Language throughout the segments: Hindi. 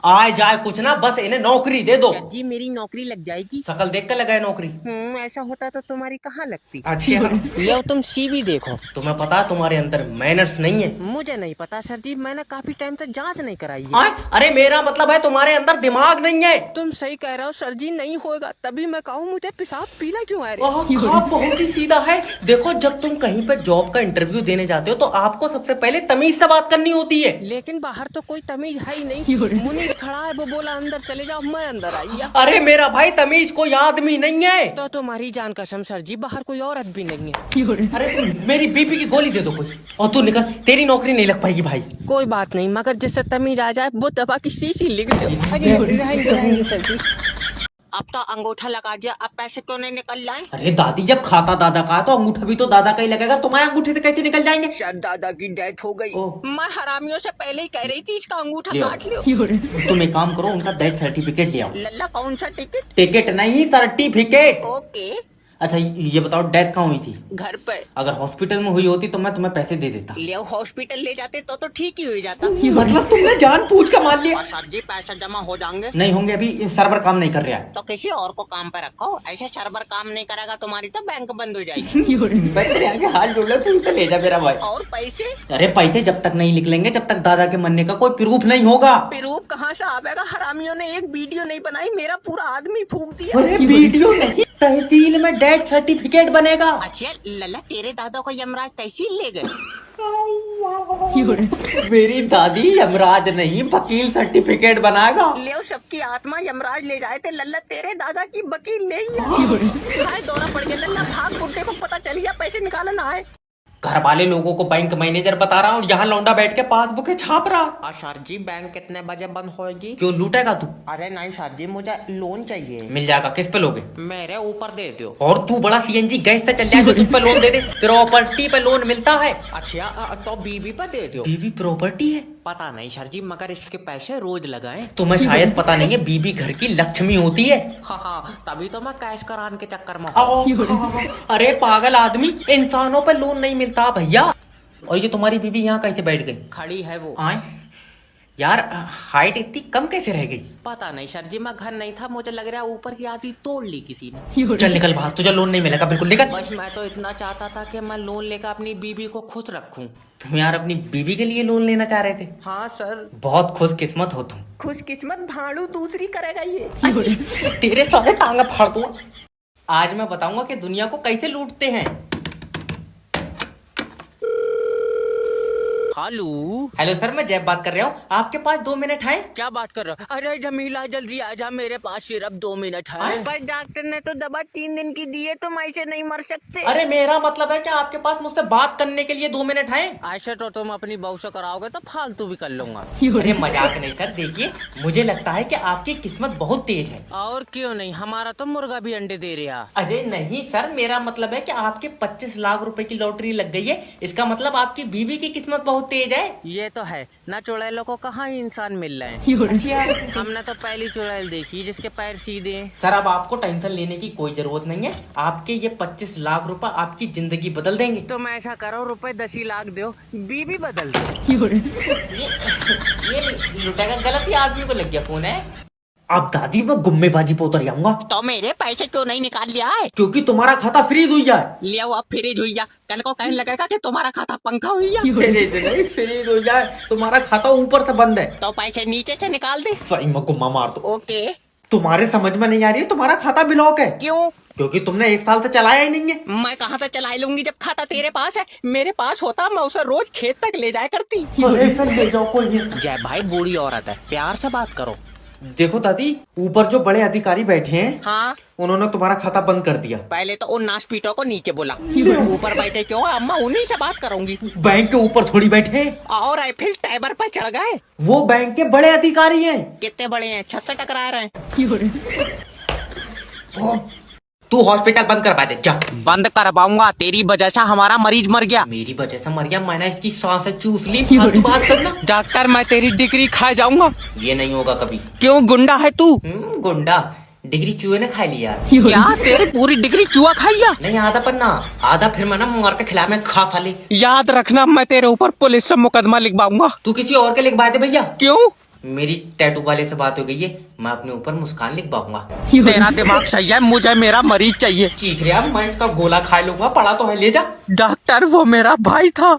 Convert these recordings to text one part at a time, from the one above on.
आए जाए कुछ ना, बस इन्हें नौकरी दे दो। सर जी मेरी नौकरी लग जाएगी। शकल देख कर लगाए नौकरी। ऐसा होता तो तुम्हारी कहाँ लगती। अच्छा लो तुम सीवी देखो। तुम्हें पता है तुम्हारे अंदर मैनर्स नहीं है? मुझे नहीं पता सर जी, मैंने काफी टाइम से जांच नहीं कराई है। आए? अरे मेरा मतलब है तुम्हारे अंदर दिमाग नहीं है। तुम सही कह रहे हो सर जी, नहीं होगा तभी मैं कहूँ मुझे पेशाब पीला क्यों आ रही। ओह, खाप बहुत ही सीधा है। देखो जब तुम कहीं पे जॉब का इंटरव्यू देने जाते हो तो आपको सबसे पहले तमीज से बात करनी होती है। लेकिन बाहर तो कोई तमीज है ही नहीं। मुनीष खड़ा है, वो बोला अंदर चले जाओ, मैं अंदर आई। अरे मेरा भाई तमीज कोई आदमी नहीं है। तो तुम्हारी जान कसम सर जी, बाहर कोई औरत भी नहीं है। अरे तुम मेरी बीपी की गोली दे दो कोई, और तू निकल, तेरी नौकरी नहीं लग पाएगी भाई। कोई बात नहीं, मगर जिससे तमीज आ जाए वो दबा की सीसी लिख दो। रहेंगे सर जी। अब तो अंगूठा लगा दिया, अब पैसे क्यों नहीं निकल जाए। अरे दादी जब खाता दादा का तो अंगूठा भी तो दादा का ही लगेगा, तुम्हारे अंगूठे से कैसे निकल जाएंगे? शायद दादा की डेथ हो गई। मैं हरामियों से पहले ही कह रही थी इसका अंगूठा लियो। काट लियो। तुम एक काम करो, उनका डेथ सर्टिफिकेट ले आओ। लल्ला कौन सा टिकट। टिकट नहीं, सर्टिफिकेट। ओके। अच्छा ये बताओ डेथ कहाँ हुई थी? घर पे। अगर हॉस्पिटल में हुई होती तो मैं तुम्हें पैसे दे देता। ले हॉस्पिटल ले जाते तो ठीक ही हो जाता। मतलब तुमने जानबूझ कर मान लिया? और सर जी पैसा जमा हो जाएंगे। नहीं होंगे, अभी सर्वर काम नहीं कर रहा है। तो किसी और को काम पे रखो, ऐसे सर्वर काम नहीं करेगा तुम्हारी तो बैंक बंद हो जाएगी। हाथ जोड़ लो, तुम ले जा मेरा भाई। और पैसे। अरे पैसे जब तक नहीं निकलेंगे जब तक दादा के मरने का कोई प्रूफ नहीं होगा। प्रूफ कहाँ से आवेगा, हरामियों ने एक वीडियो नहीं बनाई, मेरा पूरा आदमी फूक दिया। अरे वीडियो नहीं, तहसील में डेथ सर्टिफिकेट बनेगा। अच्छा लल्ला तेरे दादा को यमराज तहसील ले गए। मेरी दादी यमराज नहीं वकील सर्टिफिकेट बनाएगा। ले सबकी आत्मा यमराज ले जाए थे, लल्ला तेरे दादा की वकील नहीं। दौरा पड़ गया लल्ला, भाग, बुड्ढे को पता चल गया पैसे निकालना है। घर वाले लोगों को बैंक मैनेजर बता रहा हूँ, यहाँ लौंडा बैठ के पासबुक छाप रहा। सर जी बैंक कितने बजे बंद होगी। क्यों लूटेगा तू? अरे नहीं सर जी मुझे लोन चाहिए। मिल जाएगा, किस पे लोगे? मेरे ऊपर दे दो। और तू बड़ा सीएनजी गैस से चल जाए जो तुझ पे लोन दे दे। प्रॉपर्टी पे लोन मिलता है। अच्छा तो बीवी पे दे दो। बीवी प्रॉपर्टी है? पता नहीं सर जी, मगर इसके पैसे रोज लगाए। तुम्हें शायद पता नहीं है, बीबी घर की लक्ष्मी होती है। हाँ तभी तो मैं कैश कराने के चक्कर में। अरे पागल आदमी, इंसानों पे लोन नहीं मिलता भैया। और ये तुम्हारी बीबी यहाँ कैसे बैठ गई? खड़ी है वो। आए यार, हाइट इतनी कम कैसे रह गई? पता नहीं सर जी, मैं घर नहीं था, मुझे लग रहा है ऊपर की आधी तोड़ ली किसी ने। चल निकल बाहर, तुझे लोन नहीं मिलेगा, बिल्कुल निकल। बस मैं तो इतना चाहता था कि मैं लोन लेकर अपनी बीबी को खुश रखूं। तुम यार अपनी बीबी के लिए लोन लेना चाह रहे थे? हाँ सर। बहुत खुशकिस्मत हो तुम। खुशकिस्मत भाड़ू दूसरी करेगा ये। तेरे सारे टांगा फाड़ दूंगा। आज मैं बताऊंगा कि दुनिया को कैसे लूटते हैं। हेलो सर, मैं जैब बात कर रहा हूँ, आपके पास 2 मिनट है? क्या बात कर रहे हो। अरे जमीला जल्दी आ जा, मेरे पास सिर्फ 2 मिनट है। पर डॉक्टर ने तो दवा 3 दिन की दी है, तुम ऐसे नहीं मर सकते। अरे मेरा मतलब है कि आपके पास मुझसे बात करने के लिए 2 मिनट है। ऐसे तो तुम अपनी बहू से कराओगे तो फालतू भी कर लूंगा। अरे मजाक नहीं सर, देखिए मुझे लगता है कि आपकी किस्मत बहुत तेज है। और क्यों नहीं, हमारा तो मुर्गा भी अंडे दे रहा। अरे नहीं सर, मेरा मतलब है कि आपके 25 लाख रुपए की लॉटरी लग गई है, इसका मतलब आपकी बीवी की किस्मत बहुत तेज है। ये तो है ना, चुड़ैलों को कहाँ इंसान मिल रहे हैं। हमने तो पहली चुड़ैल देखी जिसके पैर सीधे हैं। सर अब आपको टेंशन लेने की कोई जरूरत नहीं है, आपके ये 25 लाख रुपए आपकी जिंदगी बदल देंगे। तुम ऐसा करो, रुपए 10 ही लाख दो, बीबी बदल दो। ये लुटेगा, गलत ही आदमी को लग गया फोन है। अब दादी मैं गुम्मेबाजी पे उतर जाऊंगा। तो मेरे पैसे क्यों नहीं निकाल लिया है। क्योंकि तुम्हारा खाता फ्रीज हुई जाए। ले अब फ्रीज हुई जा, कल को कहने लगेगा कि तुम्हारा खाता पंखा हुई जा। फ्रीज हो जाए, तुम्हारा खाता ऊपर से बंद है तो पैसे नीचे से निकाल दे। सही में गुम्मा मार दो। ओके। तुम्हारे समझ में नहीं आ रही है, तुम्हारा खाता ब्लॉक है। क्यों? क्योंकि तुमने 1 साल से चलाया ही नहीं है। मैं कहाँ से चला लूंगी जब खाता तेरे पास है। मेरे पास होता मैं उसे रोज खेत तक ले जाया करती। ले जाओ कोई नहीं। जय भाई बूढ़ी औरत है, प्यार से बात करो। देखो दादी, ऊपर जो बड़े अधिकारी बैठे हैं, हाँ उन्होंने तुम्हारा खाता बंद कर दिया। पहले तो उन नाशपीटों को नीचे बोला, ऊपर बैठे क्यों है? अम्मा उन्हीं से बात करूंगी। बैंक के ऊपर थोड़ी बैठे और फिर टाइबर पर चढ़ गए। वो बैंक के बड़े अधिकारी हैं। कितने बड़े हैं, छत से टकरा रहे हैं। तू हॉस्पिटल बंद करवा दे, जा। बंद करवाऊंगा, तेरी वजह से हमारा मरीज मर गया। मेरी वजह से मर गया? मैंने इसकी सांसें चूस ली। फालतू बात करना। डॉक्टर मैं तेरी डिग्री खा जाऊंगा। ये नहीं होगा कभी। क्यों, गुंडा है तू? गुंडा? डिग्री चूहे ने खा लिया। क्या तेरी पूरी डिग्री चूहा खाइया? नहीं, आधा पन्ना, आधा फिर मैं ना मार के खिला में खा साले। याद रखना, मैं तेरे ऊपर पुलिस से मुकदमा लिखवाऊंगा। तू किसी और के लिखवा दे भैया। क्यों? मेरी टैटू वाले से बात हो गई है, मैं अपने ऊपर मुस्कान लिखवाऊंगा। तेरा दिमाग सही है, मुझे मेरा मरीज चाहिए। चीख रहा, मैं इसका गोला खा लूंगा, पड़ा तो है, ले जा। डॉक्टर वो मेरा भाई था।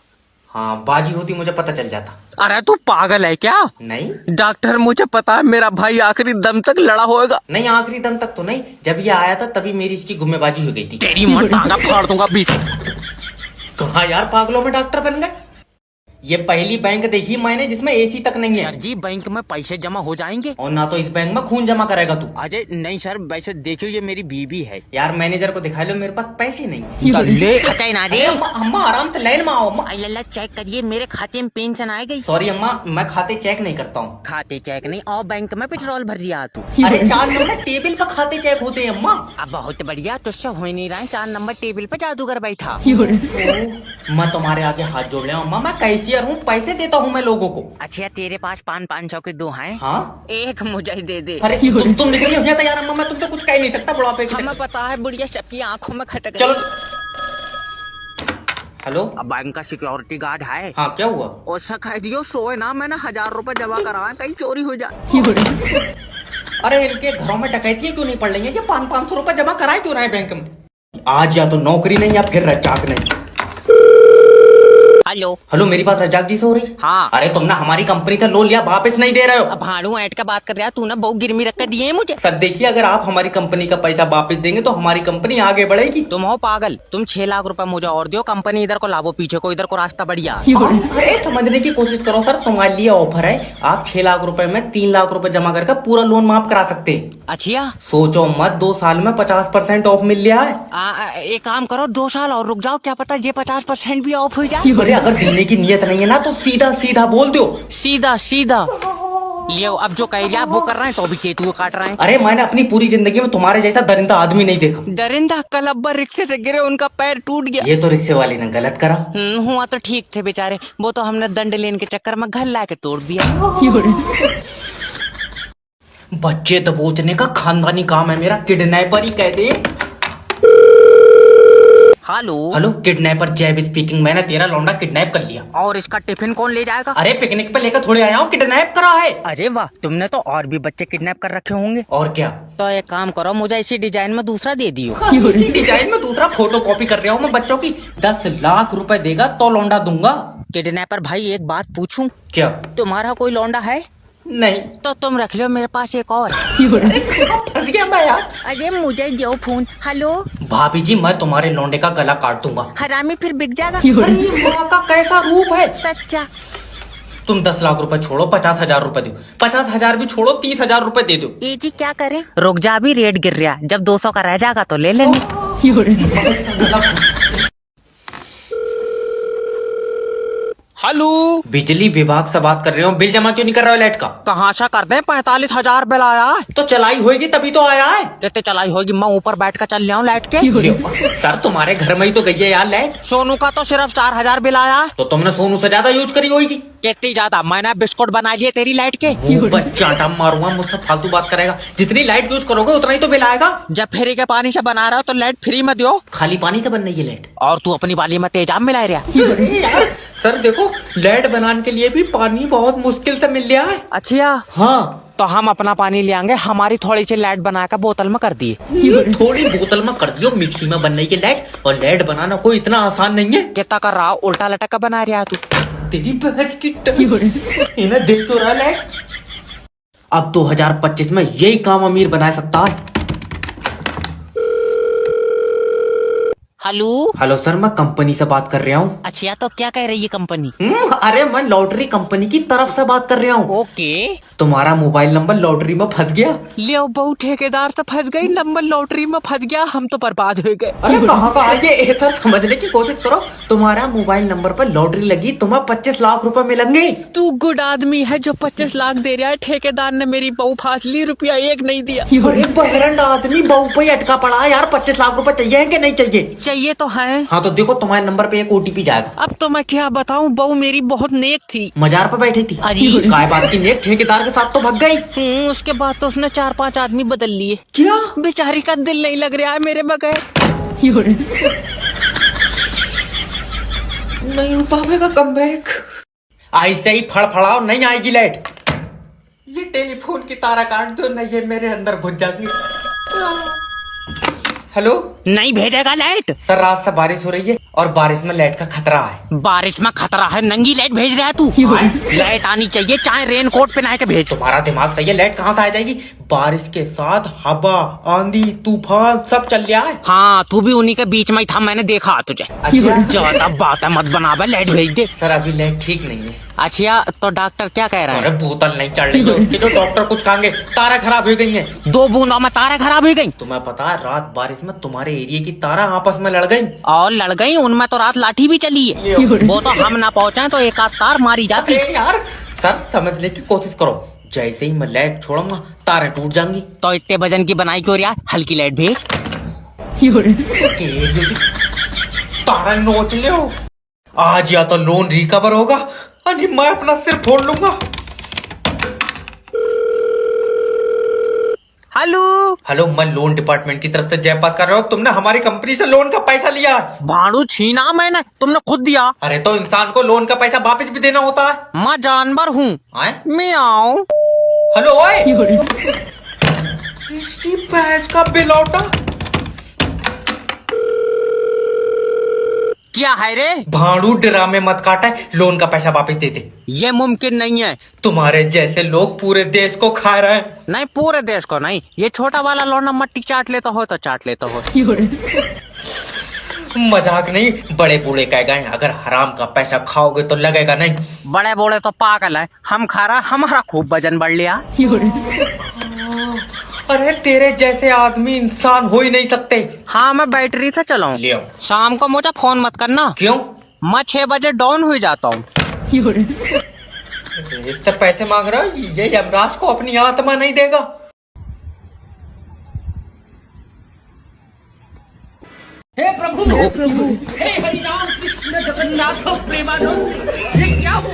हाँ, बाजी होती मुझे पता चल जाता। अरे तू पागल है क्या? नहीं डॉक्टर मुझे पता है मेरा भाई आखिरी दम तक लड़ा होएगा। नहीं, आखिरी दम तक तो नहीं, जब ये आया था तभी मेरी इसकी गुम्मेबाजी हो गई थी। तेरी मां टांगा फाड़ दूंगा 20। कहाँ यार, पागलों में डॉक्टर बन गए। ये पहली बैंक देखी मैंने जिसमें एसी तक नहीं है। सर जी बैंक में पैसे जमा हो जाएंगे। और ना तो इस बैंक में खून जमा करेगा तू। अजय नहीं सर, वैसे देखियो ये मेरी बीबी है। यार मैनेजर को दिखा लो, मेरे पास पैसे नहीं है। तो ले हटाई ना रे। अरे अम्मा आराम से लाइन में आओ अम्मा। अल्लाह चेक करिए मेरे खाते में पेंशन आ गई। सॉरी अम्मा, मैं खाते चेक नहीं करता हूँ। खाते चेक नहीं और बैंक में पेट्रोल भर दिया तू। अरे 4 नंबर टेबल पर खाते चेक होते हैं अम्मा। अब बहुत बढ़िया, तुझसे हो ही नहीं रहा है। 4 नंबर टेबल पे जादूगर बैठा। मैं तुम्हारे आगे हाथ जोड़ रहा हूँ अम्मा, मैं कैशियर हूँ, पैसे देता हूँ मैं लोगों को। अच्छा तेरे पास 500 के 2 हैं? हाँ, एक मुझे दे दे। अरे तुम निकली हो गया तैयार अम्मा, मैं तुमसे कुछ कह नहीं सकता बुढ़ापे के हमें चक्कर। पता है बुढ़िया सबकी आंखों में खटक चलो। गई। हेलो, अब बैंक का सिक्योरिटी गार्ड है। हाँ क्या हुआ? उससे कह दियो सोए ना, मैंने 1000 रुपए जमा कराए, कहीं चोरी हो जाए। अरे इनके घरों में डकैती क्यों नहीं पड़ रही है? ये 500 रुपए जमा कराए क्यों रहे बैंक में? आज या तो नौकरी नहीं या फिर रजाक नहीं। हेलो हेलो, मेरी बात रजाक जी से हो रही? हाँ। अरे तुमने हमारी कंपनी से लोन लिया, वापस नहीं दे रहे हो। अब भाड़ू ऐट का बात कर रहा, तू ना बहुत गिरमी रख कर दिए मुझे। सर देखिए, अगर आप हमारी कंपनी का पैसा वापस देंगे तो हमारी कंपनी आगे बढ़ेगी। तुम हो पागल, तुम 6 लाख रुपए मुझे और दियो, कंपनी इधर को लाभो, पीछे को इधर को रास्ता बढ़िया। अरे समझने की कोशिश करो सर, तुम्हारे लिए ऑफर है। आप 6 लाख रुपए में 3 लाख रुपए जमा करके पूरा लोन माफ करा सकते हैं। अच्छा सोचो मत, 2 साल में 50% ऑफ मिल रहा है। एक काम करो, 2 साल और रुक जाओ, क्या पता ये 50% भी ऑफ हो जाए। अरे अगर देने की नियत नहीं है ना तो सीधा सीधा बोल दो। सीधा सीधा लियो, अब जो कह रहा वो कर रहे हैं तो भी चेतु काट रहे हैं। अरे मैंने अपनी पूरी जिंदगी में तुम्हारे जैसा दरिंदा आदमी नहीं देखा। दरिंदा कल अब्बा रिक्शे से गिरे, उनका पैर टूट गया। ये तो रिक्शे वाले ने गलत करा। हुआ तो ठीक थे बेचारे, वो तो हमने दंड लेने के चक्कर में घर ला के तोड़ दिया। बच्चे दबोचने का खानदानी काम है मेरा, किडनैपर ही कहते हैं। हेलो हेलो, किडनैपर जैब स्पीकिंग। मैंने तेरा लौंडा किडनैप कर लिया। और इसका टिफिन कौन ले जाएगा? अरे पिकनिक पे लेकर थोड़े आया हूँ, किडनैप करा है। अरे वाह, तुमने तो और भी बच्चे किडनैप कर रखे होंगे। और क्या? तो एक काम करो, मुझे इसी डिजाइन में दूसरा दे दियो। इसी डिजाइन में दूसरा फोटो कॉपी कर रहा हूँ मैं बच्चों की। 10 लाख रुपए देगा तो लौंडा दूंगा। किडनैपर भाई एक बात पूछूं, क्या? तुम्हारा कोई लौंडा है? नहीं। तो तुम रख लो, मेरे पास एक और। फंस गया मैं यार। अरे मुझे दो फोन। हेलो भाभी जी, मैं तुम्हारे लौंडे का गला काट दूंगा। हरामी फिर बिक जाएगा। अरे माँ का कैसा रूप है। सच्चा। तुम 10 लाख रुपए छोड़ो, 50,000 रुपए दो। 50,000 भी छोड़ो, 30,000 रुपए दे दो। ये जी क्या करें? रुक जा, अभी रेट गिर रहा, जब 200 का रह जाएगा तो ले लेंगे। हेलो, बिजली विभाग से बात कर रहे हो। बिल जमा क्यों नहीं कर रहे हो लाइट का? कहाँ से कर दे? 45,000 बिल आया है। तो चलाई होगी तभी तो आया है। कितने चलाई होगी? मैं ऊपर बैठ कर चल रहा हूँ लाइट के। सर तुम्हारे घर में ही तो गई है यार लाइट। सोनू का तो सिर्फ 4,000 बिल आया है। तो तुमने सोनू से ज्यादा यूज करी होगी। कितनी ज्यादा? मैंने बिस्कुट बना लिए तेरी लाइट के। चाटा मारूंगा, मुझसे फालतू बात करेगा। जितनी लाइट यूज करोगे उतना ही तो बिल आएगा। जब फ्री के पानी से बना रहा हो तो लाइट फ्री में दियो। खाली पानी से बन रही है लाइट। और तू अपनी वाली में तेजाब मिला रहा। सर देखो, लाइट बनाने के लिए भी पानी बहुत मुश्किल से मिल रहा है। अच्छा हाँ, तो हम अपना पानी ले आएंगे, हमारी थोड़ी सी लाइट बना कर बोतल में कर दिए। थोड़ी बोतल में कर दियो, मिक्सी में बन रही है लाइट। और लाइट बनाना कोई इतना आसान नहीं है। कितना कर रहा? उल्टा लटक का बना रहा तू। तेरी बहस की इन्हें देख तो रहा लाइट। अब 2025 में यही काम अमीर बना सकता है। हेलो हेलो सर, मैं कंपनी से बात कर रहा हूँ। अच्छा, तो क्या कह रही है कंपनी? अरे मैं लॉटरी कंपनी की तरफ से बात कर रहा हूँ। ओके। तुम्हारा मोबाइल नंबर लॉटरी में फंस गया। ले बहु ठेकेदार से फंस गई, नंबर लॉटरी में फंस गया, हम तो बर्बाद हो गए। अरे कहाँ का ये सर, समझने की कोशिश करो। तुम्हारा मोबाइल नंबर पर लॉटरी लगी, तुम्हें 25 लाख रुपए मिलेंगे। तू गुड आदमी है जो 25 लाख दे रहा है। ठेकेदार ने मेरी बहू फांस ली, रुपया एक नहीं दिया। अरे बहरंड आदमी बहू पे अटका पड़ा है यार। 25 लाख रुपए चाहिए कि नहीं चाहिए? चाहिए तो है। हाँ तो देखो, तुम्हारे नंबर पे एक OTP जाएगा। अब तो मैं क्या बताऊं, बहू मेरी बहुत नेक थी। मजार पे बैठी थी। अरे काय बात की नेक, ठेकेदार के साथ तो भाग गई। उसके बाद तो उसने 4-5 आदमी बदल लिए। क्या? बेचारी का दिल नहीं लग रहा है मेरे बगैर। नहीं हो पाएगा कमबैक। ऐसे ही फड़फड़ाओ, नहीं आएगी लाइट। ये टेलीफोन की तारा काट दो ना, ये मेरे अंदर घुस जाएगी। हेलो, नहीं भेजेगा लाइट? सर रात से बारिश हो रही है और बारिश में लाइट का खतरा है। बारिश में खतरा है, नंगी लाइट भेज रहा है तू? लाइट आनी चाहिए, चाहे रेन कोट पहना के भेज। तुम्हारा दिमाग सही है, लाइट कहाँ से आ जाएगी? बारिश के साथ हवा, आंधी, तूफान सब चल रहा है। हाँ, तू भी उन्हीं के बीच में ही था, मैंने देखा तुझे। अच्छा। ज्यादा बात मत बनावा, लाइट भेज दे। सर अभी लाइट ठीक नहीं है। अच्छा, तो डॉक्टर क्या कह रहा अरे है? बोतल नहीं चढ़ रही है उसकी, जो डॉक्टर कुछ कहेंगे। तारा खराब हो गई है। 2 बूंदों में तारे खराब हो गई। तुम्हें पता है रात बारिश में तुम्हारे एरिया की तारा आपस में लड़ गई और लड़ गई, उनमें तो रात लाठी भी चली है। वो तो हम ना पहुंचे तो एक आध तार मारी जाती। अरे यार सर समझने की कोशिश करो, जैसे ही मैं लाइट छोड़ूंगा तारे टूट जाएंगी। तो इतने वजन की बनाई क्यों यार, हल्की लाइट भेज। तारा नोच ले हो। आज या तो लोन रिकवर होगा और मैं अपना सिर फोड़ लूंगा। हेलो हेलो, मैं लोन डिपार्टमेंट की तरफ से जयपाल कर रहा हूँ। तुमने हमारी कंपनी से लोन का पैसा लिया। भाड़ू छीना मैंने, तुमने खुद दिया। अरे तो इंसान को लोन का पैसा वापस भी देना होता है। मैं जानवर हूँ, मैं आऊँ। हेलो ओए, इसकी भैंस का बिल लौटा। क्या है रे? भाड़ू ड्रामे मत काटा, लोन का पैसा वापस दे दे। ये मुमकिन नहीं है। तुम्हारे जैसे लोग पूरे देश को खा रहे हैं। नहीं, पूरे देश को नहीं, ये छोटा वाला लौंडा मट्टी चाट लेता हो तो चाट लेता हो। मजाक नहीं, बड़े बूढ़े कह गए अगर हराम का पैसा खाओगे तो लगेगा नहीं। बड़े बूढ़े तो पागल है, हम खा रहा, हमारा खूब वजन बढ़ लिया। अरे तेरे जैसे आदमी इंसान हो ही नहीं सकते। हाँ, मैं बैटरी से चलाऊं। ले आओ। शाम को मुझे फोन मत करना। क्यों? मैं 6 बजे डाउन हो जाता हूँ। इससे पैसे मांग रहा है, ये यमराज को अपनी आत्मा नहीं देगा। हे प्रभु, हे प्रभु, हे हरिराम कृष्ण जगन्नाथ प्रेमानंद, ये क्या हुआ?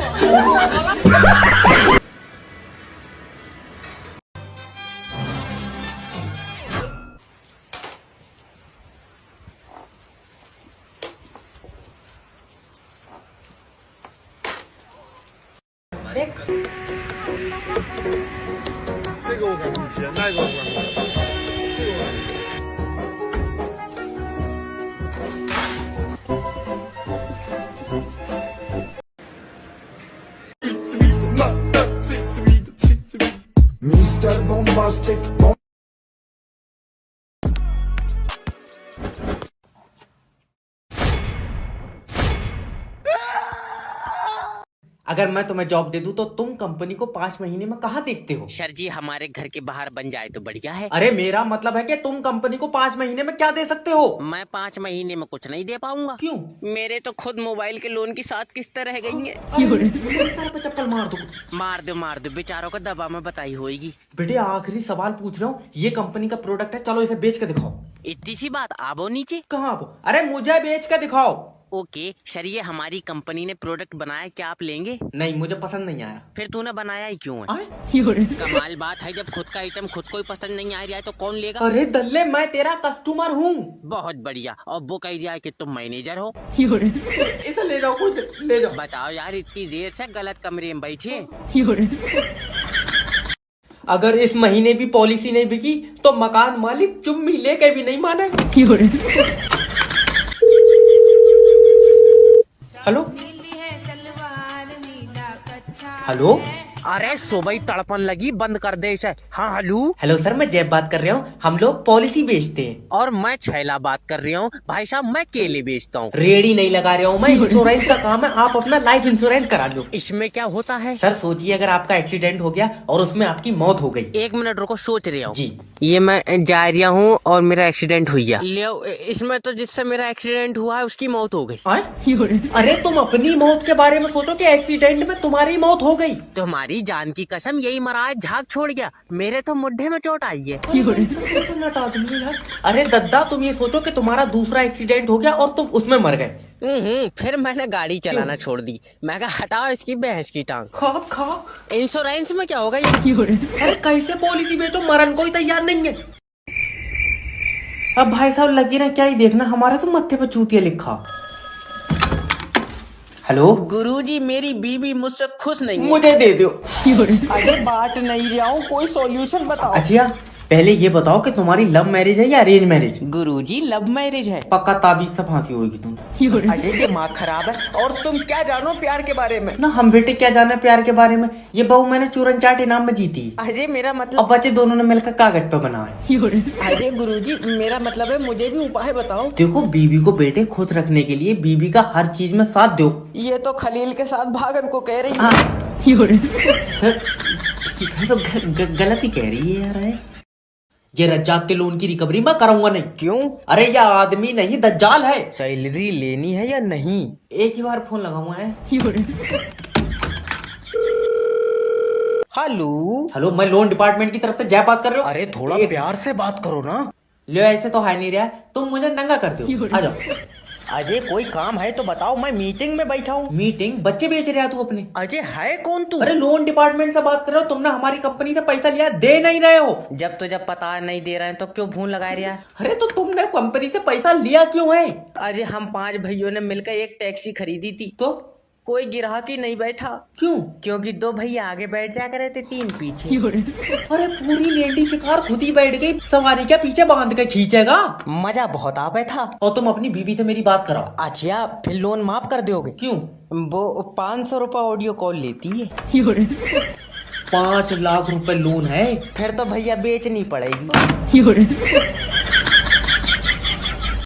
这个我感觉不行，那个我感觉不行。Mr. Bombastic अगर मैं तुम्हें जॉब दे दूं तो तुम कंपनी को 5 महीने में कहाँ देखते हो? सर जी, हमारे घर के बाहर बन जाए तो बढ़िया है। अरे मेरा मतलब है कि तुम कंपनी को 5 महीने में क्या दे सकते हो? मैं 5 महीने में कुछ नहीं दे पाऊंगा। क्यों? मेरे तो खुद मोबाइल के लोन की 7 किस्तें रह गई हैं। सर पे चप्पल मार दो। मार दो, बेचारों को दबा में बताई होगी। बेटे आखिरी सवाल पूछ रहा हूँ, ये कंपनी का प्रोडक्ट है, चलो इसे बेच के दिखाओ। इतनी सी बात, आबो नीचे। कहाँ आप? अरे मुझे बेच के दिखाओ। ओके सर, ये हमारी कंपनी ने प्रोडक्ट बनाया, क्या आप लेंगे? नहीं, मुझे पसंद नहीं आया। फिर तूने बनाया ही क्यों है? आए? कमाल बात है, जब खुद का आइटम खुद को ही पसंद नहीं आ रहा है तो कौन लेगा? अरे दल्ले, मैं तेरा कस्टमर हूँ। बहुत बढ़िया, और वो कह दिया कि तुम मैनेजर हो। इसे ले जाओ, कुछ ले जाओ। बताओ यार, इतनी देर से गलत कमरे में बैठे। अगर इस महीने भी पॉलिसी नहीं बिकी तो मकान मालिक चुम्मी लेके भी नहीं माने। हेलो हेलो, अरे सुबह ही तड़पन लगी, बंद कर दे इसे। हाँ हेलो। हेलो सर, मैं जैब बात कर रहा हूँ। हम लोग पॉलिसी बेचते हैं। और मैं छैला बात कर रही हूँ। भाई साहब, मैं केले बेचता हूँ। रेडी नहीं लगा रहा हूँ मैं, इंश्योरेंस का काम है। आप अपना लाइफ इंश्योरेंस करा लो। इसमें क्या होता है? सर सोचिए, अगर आपका एक्सीडेंट हो गया और उसमें आपकी मौत हो गई। 1 मिनट रुको, सोच रहा हूँ। जी। ये मैं जा रहा हूँ और मेरा एक्सीडेंट हुआ गया। इसमें तो जिससे मेरा एक्सीडेंट हुआ है उसकी मौत हो गई। अरे तुम अपनी मौत के बारे में सोचो कि एक्सीडेंट में तुम्हारी मौत हो गई। तुम्हारी जान की कसम, यही मरा है, झाग छोड़ गया। मेरे तो मुड्ढे में चोट आई है। अरे दद्दा, तुम ये सोचो कि तुम्हारा दूसरा एक्सीडेंट हो गया और तुम उसमें मर गए। फिर मैंने गाड़ी चलाना छोड़ दी। मैं कहा हटाओ इसकी भैंस की टांग। खा इंश्योरेंस में क्या होगा ये? अरे कैसे पॉलिसी बेचो, मरन कोई तैयार नहीं है। अब भाई साहब लगी ना, क्या ही देखना, हमारे तो मत्थे पे चूतिया लिखा। हेलो, गुरुजी मेरी बीवी मुझसे खुश नहीं है। मुझे दे दो। अरे बांट नहीं रहा हूँ, कोई सॉल्यूशन बताओ। अच्छा पहले ये बताओ कि तुम्हारी लव मैरिज है या अरेंज मैरिज? गुरुजी लव मैरिज है। पक्का ताबीज से फांसी होगी तुम। अजय दिमाग खराब है। और तुम क्या जानो प्यार के बारे में? ना हम बेटे क्या जाने प्यार के बारे में, ये बहू मैंने चूरन चाट इनाम में जीती। अजय मेरा अब मतलब बच्चे दोनों ने मिलकर कागज पे बनाए। अजय गुरुजी मेरा मतलब है मुझे भी उपाय बताओ। देखो बीवी को बेटे खुश रखने के लिए बीवी का हर चीज में साथ दो। ये तो खलील के साथ भागन को कह रही हाँ। है। तो गलती कह रही है यार है? ये रज्जाक के लोन की रिकवरी मैं कराऊंगा नहीं। क्यों? अरे यह आदमी नहीं दज्जाल है। सैलरी लेनी है या नहीं? एक ही बार फोन लगाऊंगा है। हेलो। हेलो, मैं लोन डिपार्टमेंट की तरफ से जय बात कर रहे हो। अरे थोड़ा प्यार से बात करो ना। ले ऐसे तो है नहीं रहा, तुम मुझे नंगा करते हो। आ जाओ। अजय कोई काम है तो बताओ, मैं मीटिंग में बैठा हूँ। मीटिंग? बच्चे बेच रहा तू अपने? अजय है कौन तू? अरे लोन डिपार्टमेंट से बात कर रहे हो, तुमने हमारी कंपनी से पैसा लिया, दे नहीं रहे हो। जब पता नहीं दे रहे हैं तो क्यों फोन लगा रहा है? अरे तो तुमने कंपनी से पैसा लिया क्यों है? अजय हम 5 भाइयों ने मिलकर एक टैक्सी खरीदी थी, तो कोई ग्राहक ही नहीं बैठा। क्यों? क्योंकि 2 भैया आगे बैठ जा करे थे, 3 पीछे। अरे पूरी लेडी की कार खुद ही बैठ गई, सवारी क्या पीछे बांध के खींचेगा? मजा बहुत आवे था। और तुम अपनी बीवी से मेरी बात कराओ। अच्छा फिर लोन माफ कर दोगे? क्यों? वो 500 रुपए ऑडियो कॉल लेती है। 5 लाख रुपए लोन है? फिर तो भैया बेचनी पड़ेगी।